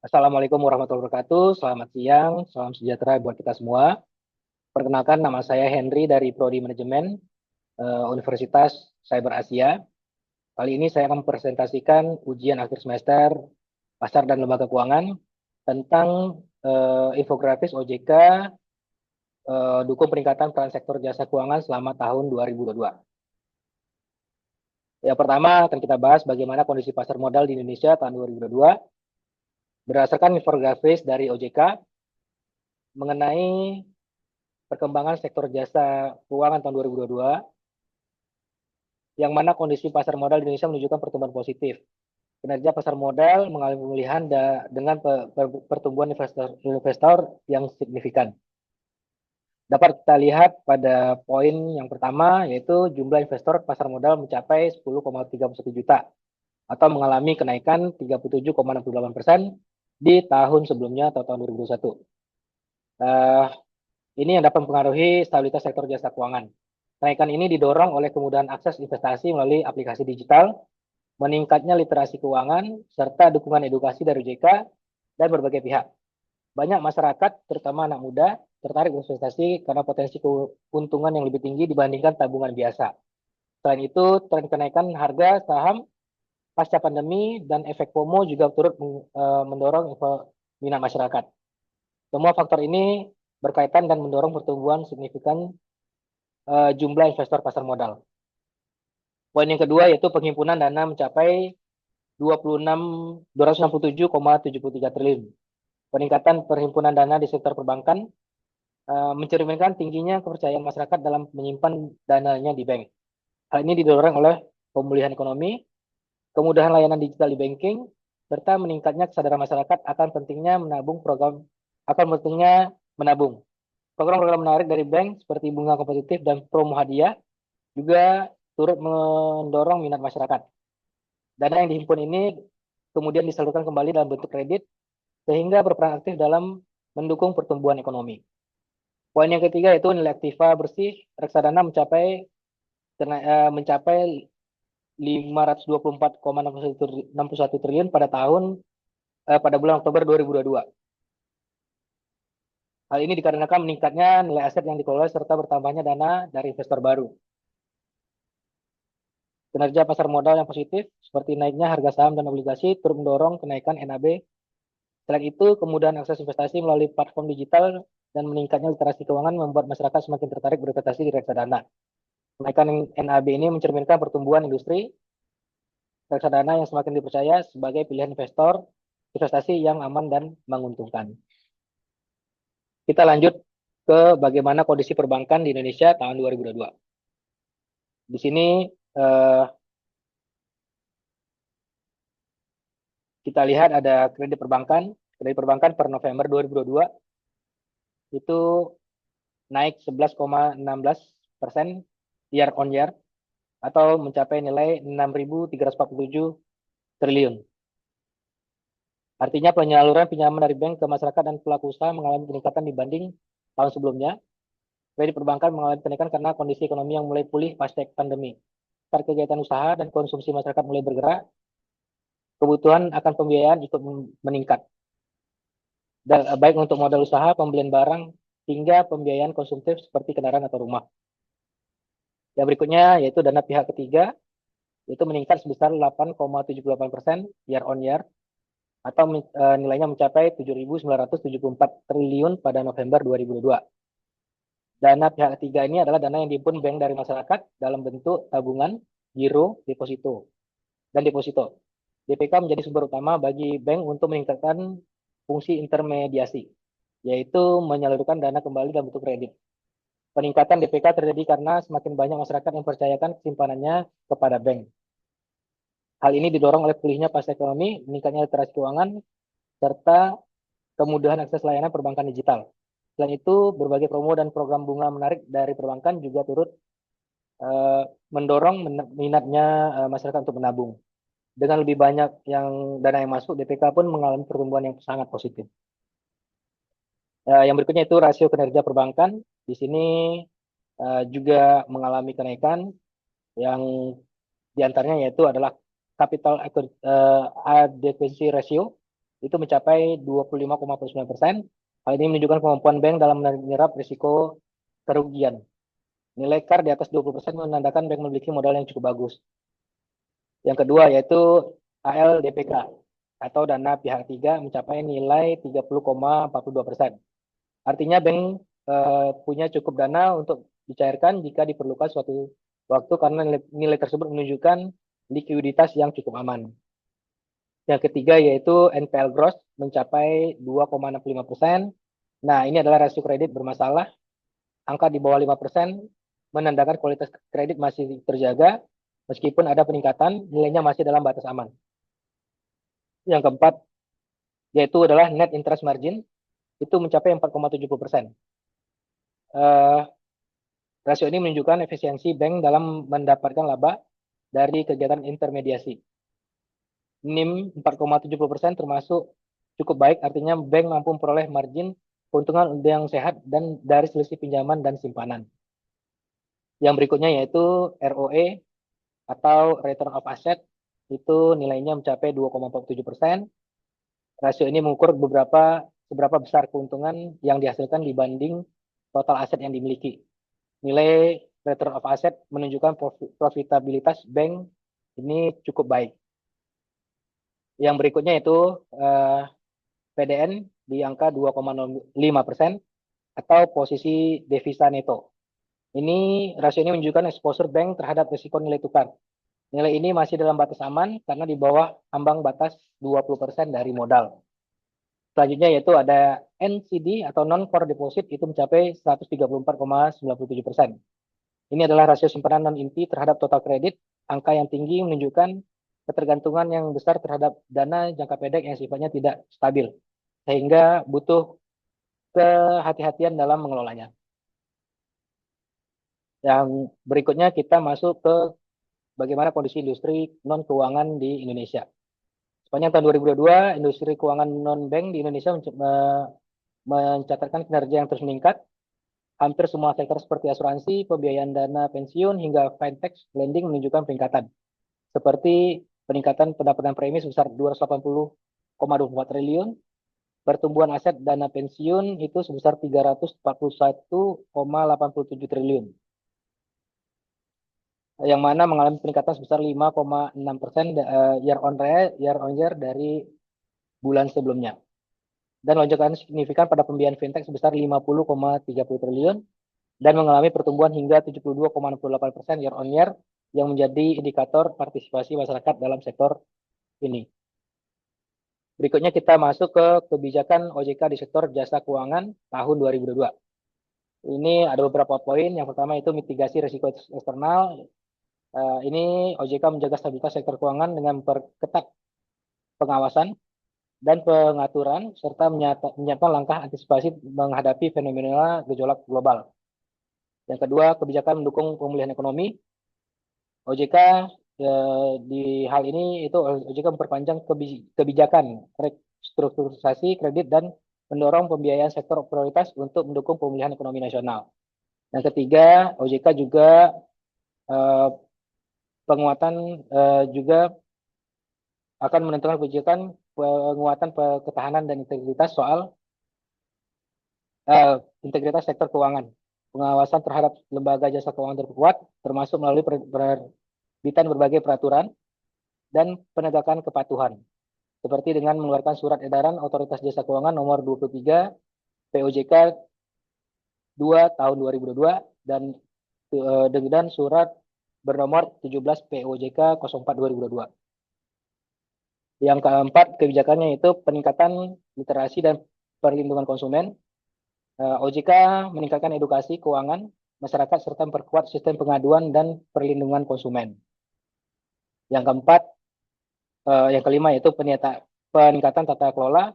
Assalamualaikum warahmatullahi wabarakatuh. Selamat siang, salam sejahtera buat kita semua. Perkenalkan, nama saya Henry dari Prodi Manajemen Universitas Cyber Asia. Kali ini saya akan mempresentasikan ujian akhir semester Pasar dan Lembaga Keuangan tentang infografis OJK dukung peningkatan peran sektor jasa keuangan selama tahun 2022. Yang pertama akan kita bahas bagaimana kondisi pasar modal di Indonesia tahun 2022 berdasarkan infografis dari OJK mengenai perkembangan sektor jasa keuangan tahun 2022, yang mana kondisi pasar modal di Indonesia menunjukkan pertumbuhan positif. Kinerja pasar modal mengalami pemulihan dengan pertumbuhan investor yang signifikan. Dapat kita lihat pada poin yang pertama, yaitu jumlah investor pasar modal mencapai 10,31 juta atau mengalami kenaikan 37,68% di tahun sebelumnya atau tahun 2021. Ini yang dapat mempengaruhi stabilitas sektor jasa keuangan. Kenaikan ini didorong oleh kemudahan akses investasi melalui aplikasi digital, meningkatnya literasi keuangan, serta dukungan edukasi dari OJK dan berbagai pihak. Banyak masyarakat, terutama anak muda, tertarik investasi karena potensi keuntungan yang lebih tinggi dibandingkan tabungan biasa. Selain itu, tren kenaikan harga saham pasca pandemi dan efek FOMO juga turut mendorong minat masyarakat. Semua faktor ini berkaitan dan mendorong pertumbuhan signifikan jumlah investor pasar modal. Poin yang kedua yaitu penghimpunan dana mencapai 267,73 triliun. Peningkatan perhimpunan dana di sektor perbankan mencerminkan tingginya kepercayaan masyarakat dalam menyimpan dananya di bank. Hal ini didorong oleh pemulihan ekonomi, kemudahan layanan digital di banking, serta meningkatnya kesadaran masyarakat akan pentingnya menabung. Program-program menarik dari bank seperti bunga kompetitif dan promo hadiah juga turut mendorong minat masyarakat. Dana yang dihimpun ini kemudian disalurkan kembali dalam bentuk kredit sehingga berperan aktif dalam mendukung pertumbuhan ekonomi. Poin yang ketiga yaitu nilai aktiva bersih reksadana mencapai 524,61 triliun pada bulan Oktober 2022. Hal ini dikarenakan meningkatnya nilai aset yang dikelola serta bertambahnya dana dari investor baru. Kinerja pasar modal yang positif, seperti naiknya harga saham dan obligasi, turut mendorong kenaikan NAB. Selain itu, kemudahan akses investasi melalui platform digital dan meningkatnya literasi keuangan membuat masyarakat semakin tertarik berinvestasi di reksadana. Kenaikan NAB ini mencerminkan pertumbuhan industri reksadana yang semakin dipercaya sebagai pilihan investasi yang aman dan menguntungkan. Kita lanjut ke bagaimana kondisi perbankan di Indonesia tahun 2022. Di sini kita lihat ada kredit perbankan. Kredit perbankan per November 2022 itu naik 11,16% year on year atau mencapai nilai 6.347 triliun. Artinya penyaluran pinjaman dari bank ke masyarakat dan pelaku usaha mengalami peningkatan dibanding tahun sebelumnya. Kredit perbankan mengalami kenaikan karena kondisi ekonomi yang mulai pulih pasca pandemi. Saat kegiatan usaha dan konsumsi masyarakat mulai bergerak, kebutuhan akan pembiayaan ikut meningkat. Baik untuk modal usaha, pembelian barang, hingga pembiayaan konsumtif seperti kendaraan atau rumah. Yang berikutnya yaitu dana pihak ketiga, itu meningkat sebesar 8,78% year on year, atau nilainya mencapai 7.974 triliun pada November 2022. Dana pihak ketiga ini adalah dana yang dihimpun bank dari masyarakat dalam bentuk tabungan, giro, deposito, dan deposito. DPK menjadi sumber utama bagi bank untuk meningkatkan fungsi intermediasi, yaitu menyalurkan dana kembali dalam bentuk kredit. Peningkatan DPK terjadi karena semakin banyak masyarakat yang mempercayakan simpanannya kepada bank. Hal ini didorong oleh pulihnya pasar ekonomi, meningkatnya literasi keuangan, serta kemudahan akses layanan perbankan digital. Selain itu, berbagai promo dan program bunga menarik dari perbankan juga turut mendorong minatnya masyarakat untuk menabung. Dengan lebih banyak dana yang masuk, DPK pun mengalami pertumbuhan yang sangat positif. Yang berikutnya itu rasio kinerja perbankan. Di sini juga mengalami kenaikan yang diantaranya yaitu adalah capital adequacy ratio itu mencapai 25,9%. Hal ini menunjukkan kemampuan bank dalam menyerap risiko kerugian. Nilai CAR di atas 20% menandakan bank memiliki modal yang cukup bagus. Yang kedua yaitu ALDPK atau dana pihak ketiga mencapai nilai 30,42%. Artinya bank punya cukup dana untuk dicairkan jika diperlukan suatu waktu karena nilai tersebut menunjukkan likuiditas yang cukup aman. Yang ketiga yaitu NPL gross mencapai 2,65%. Nah, ini adalah rasio kredit bermasalah. Angka di bawah 5% menandakan kualitas kredit masih terjaga meskipun ada peningkatan, nilainya masih dalam batas aman. Yang keempat yaitu adalah net interest margin itu mencapai 4,70%. Rasio ini menunjukkan efisiensi bank dalam mendapatkan laba dari kegiatan intermediasi. NIM 4,70% termasuk cukup baik, artinya bank mampu memperoleh margin keuntungan yang sehat dan dari selisih pinjaman dan simpanan. Yang berikutnya yaitu ROE atau Return of Asset, itu nilainya mencapai 2,47%. Rasio ini mengukur seberapa besar keuntungan yang dihasilkan dibanding total aset yang dimiliki. Nilai Return of Asset menunjukkan profitabilitas bank ini cukup baik. Yang berikutnya itu PDN di angka 2,05% atau posisi devisa neto. Rasio ini menunjukkan exposure bank terhadap risiko nilai tukar. Nilai ini masih dalam batas aman karena di bawah ambang batas 20% dari modal. Selanjutnya yaitu ada NCD atau non-core deposit itu mencapai 134,97%. Ini adalah rasio simpanan non-inti terhadap total kredit. Angka yang tinggi menunjukkan ketergantungan yang besar terhadap dana jangka pendek yang sifatnya tidak stabil, sehingga butuh kehati-hatian dalam mengelolanya. Yang berikutnya kita masuk ke bagaimana kondisi industri non-keuangan di Indonesia. Sepanjang tahun 2022, industri keuangan non-bank di Indonesia mencatatkan kinerja yang terus meningkat. Hampir semua sektor seperti asuransi, pembiayaan dana pensiun, hingga fintech lending menunjukkan peningkatan. Seperti peningkatan pendapatan premi sebesar 280,24 triliun, pertumbuhan aset dana pensiun itu sebesar 341,87 triliun. Yang mana mengalami peningkatan sebesar 5,6% year on year dari bulan sebelumnya. Dan lonjakan signifikan pada pembiayaan fintech sebesar 50,30 triliun dan mengalami pertumbuhan hingga 72,68% year on year yang menjadi indikator partisipasi masyarakat dalam sektor ini. Berikutnya kita masuk ke kebijakan OJK di sektor jasa keuangan tahun 2022. Ini ada beberapa poin. Yang pertama itu mitigasi risiko eksternal. Ini OJK menjaga stabilitas sektor keuangan dengan memperketat pengawasan dan pengaturan serta menyiapkan langkah antisipasi menghadapi fenomena gejolak global. Yang kedua, kebijakan mendukung pemulihan ekonomi. OJK di hal ini itu OJK memperpanjang kebijakan restrukturisasi kredit dan mendorong pembiayaan sektor prioritas untuk mendukung pemulihan ekonomi nasional. Yang ketiga, OJK juga penguatan juga akan menentukan kebijakan penguatan ketahanan dan integritas soal integritas sektor keuangan. Pengawasan terhadap lembaga jasa keuangan terkuat, termasuk melalui penerbitan berbagai peraturan dan penegakan kepatuhan. Seperti dengan mengeluarkan surat edaran Otoritas Jasa Keuangan nomor 23 POJK 2 tahun 2022 dan surat bernomor 17 POJK 04 2022. Yang keempat, kebijakannya itu peningkatan literasi dan perlindungan konsumen. OJK meningkatkan edukasi keuangan masyarakat serta memperkuat sistem pengaduan dan perlindungan konsumen. Yang kelima yaitu peningkatan tata kelola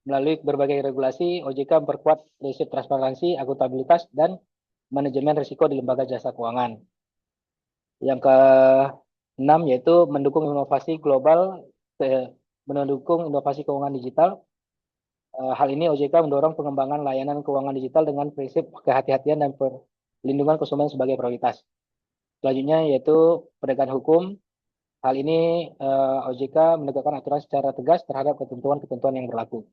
melalui berbagai regulasi. OJK memperkuat prinsip transparansi, akuntabilitas, dan manajemen risiko di lembaga jasa keuangan. Yang keenam yaitu mendukung inovasi global, mendukung inovasi keuangan digital. Hal ini OJK mendorong pengembangan layanan keuangan digital dengan prinsip kehati-hatian dan perlindungan konsumen sebagai prioritas. Selanjutnya yaitu penegakan hukum. Hal ini OJK menegakkan aturan secara tegas terhadap ketentuan-ketentuan yang berlaku.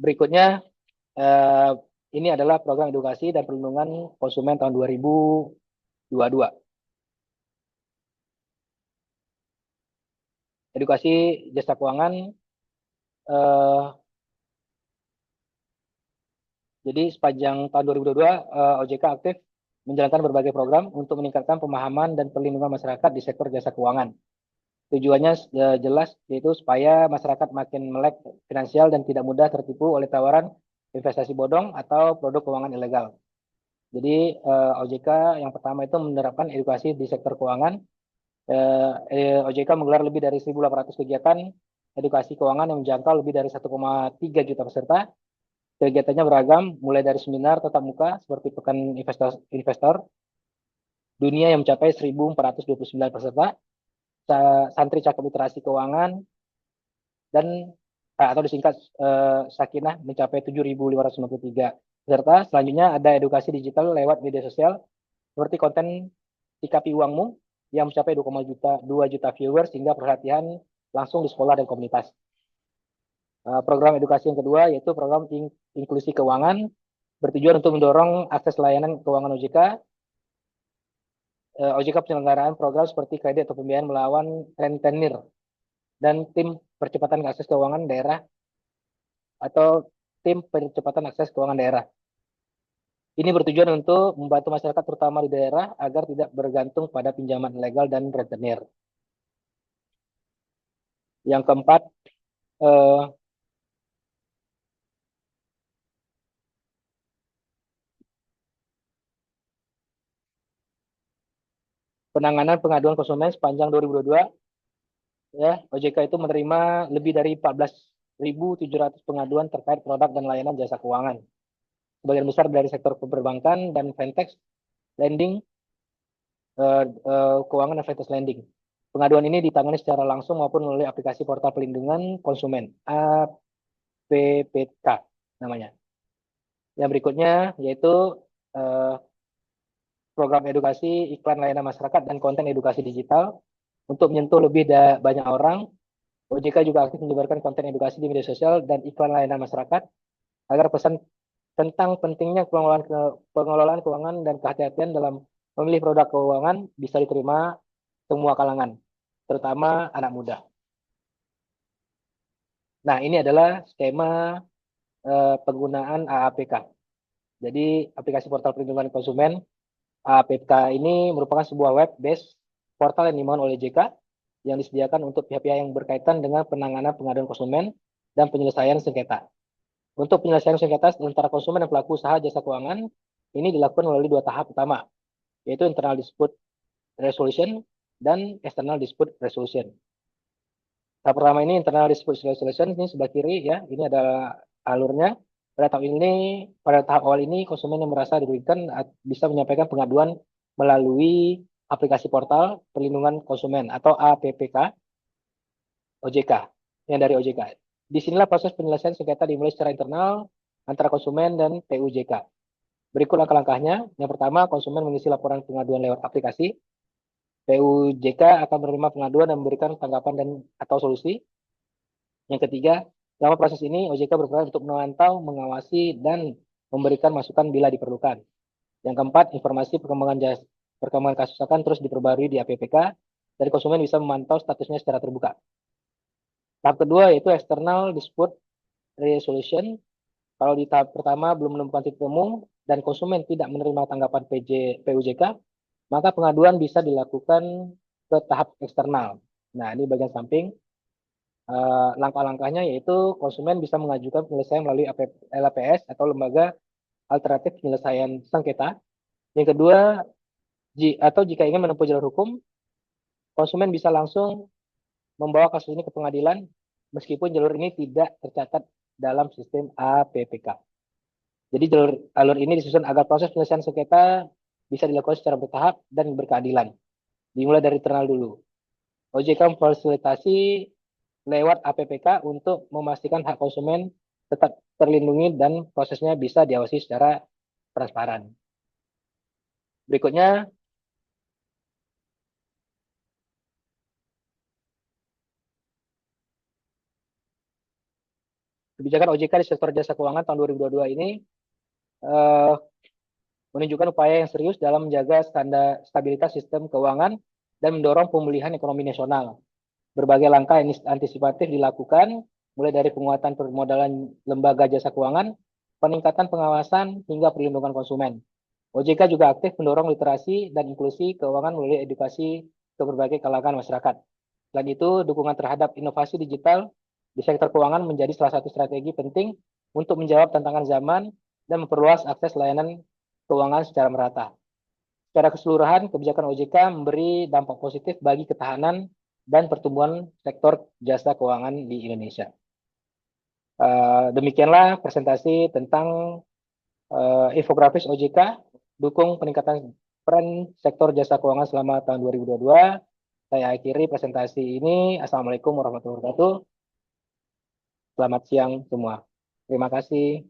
Berikutnya, eh, ini adalah program edukasi dan perlindungan konsumen tahun 2022. Edukasi jasa keuangan, eh, jadi sepanjang tahun 2022, OJK aktif menjalankan berbagai program untuk meningkatkan pemahaman dan perlindungan masyarakat di sektor jasa keuangan. Tujuannya jelas, yaitu supaya masyarakat makin melek finansial dan tidak mudah tertipu oleh tawaran investasi bodong atau produk keuangan ilegal. Jadi OJK yang pertama itu menerapkan edukasi di sektor keuangan. OJK menggelar lebih dari 1.800 kegiatan edukasi keuangan yang menjangkau lebih dari 1,3 juta peserta. Kegiatannya beragam, mulai dari seminar tatap muka seperti Pekan Investor Dunia yang mencapai 1.429 peserta, santri cakap literasi keuangan, dan atau disingkat Sakinah mencapai 7.593 peserta. Selanjutnya ada edukasi digital lewat media sosial seperti konten Sikapi Uangmu yang mencapai 2 juta viewers hingga perhatian langsung di sekolah dan komunitas. Program edukasi yang kedua yaitu program inklusi keuangan bertujuan untuk mendorong akses layanan keuangan OJK. OJK penyelenggaraan program seperti kredit atau pembiayaan melawan rentenir dan tim percepatan akses keuangan daerah atau tim percepatan akses keuangan daerah. Ini bertujuan untuk membantu masyarakat terutama di daerah agar tidak bergantung pada pinjaman ilegal dan rentenir. Yang keempat, eh, penanganan pengaduan konsumen sepanjang 2022, ya, OJK itu menerima lebih dari 14.700 pengaduan terkait produk dan layanan jasa keuangan. Sebagian besar dari sektor perbankan dan fintech lending, keuangan dan fintech lending. Pengaduan ini ditangani secara langsung maupun melalui aplikasi portal pelindungan konsumen APPK namanya. Yang berikutnya yaitu eh, program edukasi iklan layanan masyarakat dan konten edukasi digital untuk menyentuh lebih banyak orang. OJK juga aktif menyebarkan konten edukasi di media sosial dan iklan layanan masyarakat agar pesan tentang pentingnya pengelolaan keuangan dan kehati-hatian dalam memilih produk keuangan bisa diterima semua kalangan, terutama anak muda. Nah, ini adalah skema penggunaan AAPK. Jadi, aplikasi portal perlindungan konsumen AAPK ini merupakan sebuah web-based portal yang dibangun oleh JK yang disediakan untuk pihak-pihak yang berkaitan dengan penanganan pengaduan konsumen dan penyelesaian sengketa. Untuk penyelesaian sengketa antara konsumen dan pelaku usaha jasa keuangan, ini dilakukan melalui dua tahap utama, yaitu internal dispute resolution dan external dispute resolution. Tahap pertama ini internal dispute resolution, ini sebelah kiri ya, ini adalah alurnya. Pada tahap awal ini konsumen yang merasa dirugikan bisa menyampaikan pengaduan melalui aplikasi portal perlindungan konsumen atau APPK OJK yang dari OJK. Disinilah proses penyelesaian sengketa dimulai secara internal antara konsumen dan PUJK. Berikut langkah-langkahnya. Yang pertama, konsumen mengisi laporan pengaduan lewat aplikasi. PUJK akan menerima pengaduan dan memberikan tanggapan dan atau solusi. Yang ketiga, selama proses ini OJK berperan untuk memantau, mengawasi, dan memberikan masukan bila diperlukan. Yang keempat, informasi perkembangan kasus akan terus diperbarui di APPK dan konsumen bisa memantau statusnya secara terbuka. Tahap kedua yaitu external dispute resolution. Kalau di tahap pertama belum menemukan titik temu dan konsumen tidak menerima tanggapan PUJK, maka pengaduan bisa dilakukan ke tahap eksternal. Nah, ini bagian samping. Langkah-langkahnya yaitu konsumen bisa mengajukan penyelesaian melalui LAPS atau Lembaga Alternatif Penyelesaian Sengketa. Yang kedua, atau jika ingin menempuh jalur hukum, konsumen bisa langsung membawa kasus ini ke pengadilan meskipun jalur ini tidak tercatat dalam sistem APPK. Jadi alur ini disusun agar proses penyelesaian sengketa bisa dilakukan secara bertahap dan berkeadilan. Dimulai dari internal dulu. OJK memfasilitasi lewat APPK untuk memastikan hak konsumen tetap terlindungi dan prosesnya bisa diawasi secara transparan. Berikutnya, Kebijakan OJK di sektor jasa keuangan tahun 2022 ini eh, menunjukkan upaya yang serius dalam menjaga stabilitas sistem keuangan dan mendorong pemulihan ekonomi nasional. Berbagai langkah antisipatif dilakukan, mulai dari penguatan permodalan lembaga jasa keuangan, peningkatan pengawasan, hingga perlindungan konsumen. OJK juga aktif mendorong literasi dan inklusi keuangan melalui edukasi ke berbagai kalangan masyarakat. Selain itu, dukungan terhadap inovasi digital di sektor keuangan menjadi salah satu strategi penting untuk menjawab tantangan zaman dan memperluas akses layanan keuangan secara merata. Secara keseluruhan, kebijakan OJK memberi dampak positif bagi ketahanan dan pertumbuhan sektor jasa keuangan di Indonesia. Demikianlah presentasi tentang infografis OJK, dukung peningkatan peran sektor jasa keuangan selama tahun 2022. Saya akhiri presentasi ini. Assalamualaikum warahmatullahi wabarakatuh. Selamat siang semua. Terima kasih.